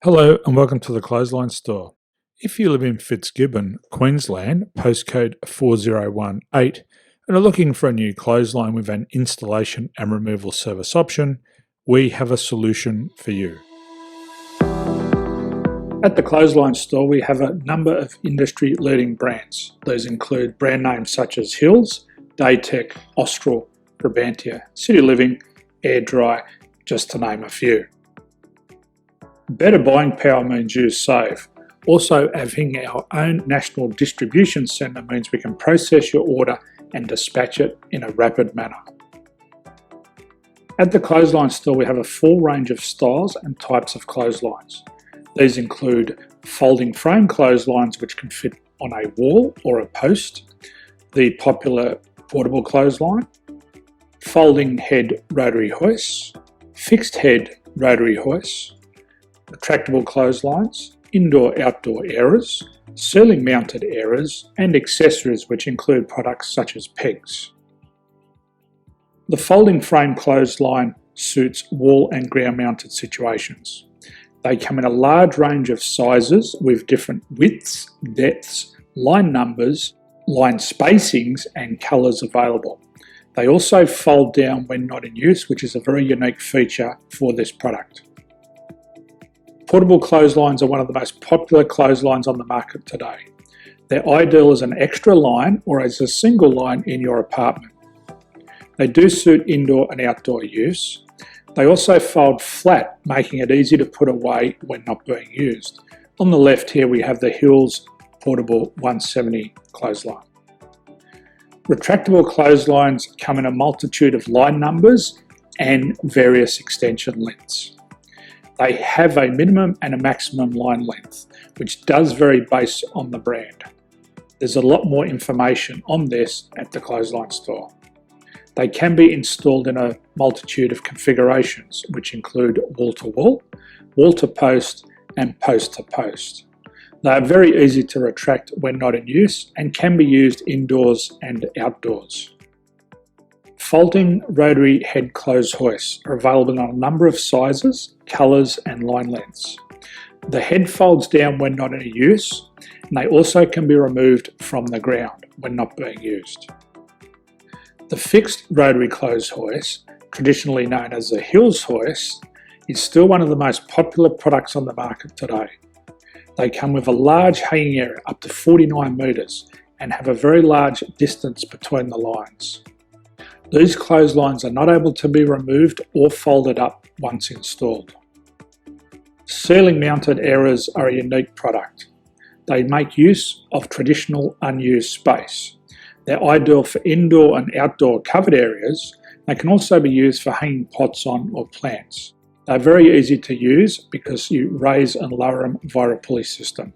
Hello and welcome to the Clothesline Store. If you live in Fitzgibbon, Queensland, postcode 4018, and are looking for a new clothesline with an installation and removal service option, we have a solution for you. At the Clothesline Store, we have a number of industry-leading brands. These include brand names such as Hills, Daytech, Austral, Brabantia, City Living, Air Dry, just to name a few. Better buying power means you save. Also, having our own national distribution centre means we can process your order and dispatch it in a rapid manner. At the Clothesline Store, we have a full range of styles and types of clotheslines. These include folding frame clotheslines which can fit on a wall or a post, the popular portable clothesline, folding head rotary hoists, fixed head rotary hoists, retractable clotheslines, indoor-outdoor airers, ceiling-mounted airers, and accessories which include products such as pegs. The folding frame clothesline suits wall and ground-mounted situations. They come in a large range of sizes with different widths, depths, line numbers, line spacings, and colours available. They also fold down when not in use, which is a very unique feature for this product. Portable clotheslines are one of the most popular clotheslines on the market today. They're ideal as an extra line or as a single line in your apartment. They do suit indoor and outdoor use. They also fold flat, making it easy to put away when not being used. On the left here we have the Hills Portable 170 clothesline. Retractable clotheslines come in a multitude of line numbers and various extension lengths. They have a minimum and a maximum line length, which does vary based on the brand. There's a lot more information on this at the Clothesline Store. They can be installed in a multitude of configurations, which include wall-to-wall, wall-to-post, and post-to-post. They are very easy to retract when not in use and can be used indoors and outdoors. Folding rotary head clothes hoists are available in a number of sizes, colours and line lengths. The head folds down when not in use, and they also can be removed from the ground when not being used. The fixed rotary clothes hoist, traditionally known as the Hills hoist, is still one of the most popular products on the market today. They come with a large hanging area up to 49 metres and have a very large distance between the lines. These clotheslines are not able to be removed or folded up once installed. Ceiling mounted airers are a unique product. They make use of traditional unused space. They're ideal for indoor and outdoor covered areas. They can also be used for hanging pots on or plants. They're very easy to use because you raise and lower them via a pulley system.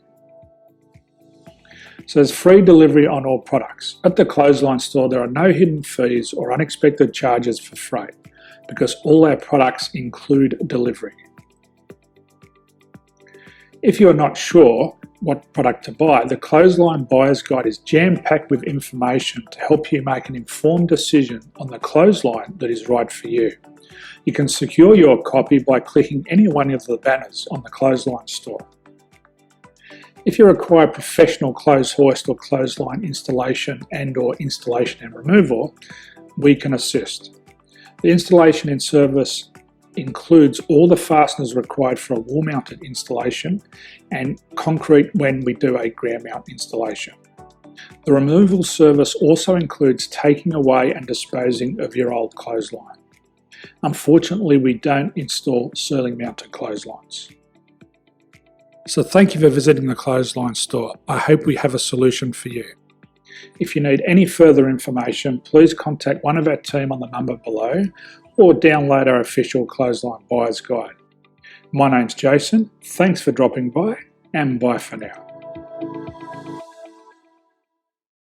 So there's free delivery on all products. At the Clothesline Store, there are no hidden fees or unexpected charges for freight because all our products include delivery. If you're not sure what product to buy, the Clothesline Buyer's Guide is jam-packed with information to help you make an informed decision on the clothesline that is right for you. You can secure your copy by clicking any one of the banners on the Clothesline Store. If you require professional clothes hoist or clothesline installation and/or installation and removal, we can assist. The installation and service includes all the fasteners required for a wall-mounted installation and concrete when we do a ground mount installation. The removal service also includes taking away and disposing of your old clothesline. Unfortunately, we don't install ceiling-mounted clotheslines. So thank you for visiting the Clothesline Store. I hope we have a solution for you. If you need any further information, please contact one of our team on the number below or download our official Clothesline Buyer's Guide. My name's Jason. Thanks for dropping by and bye for now.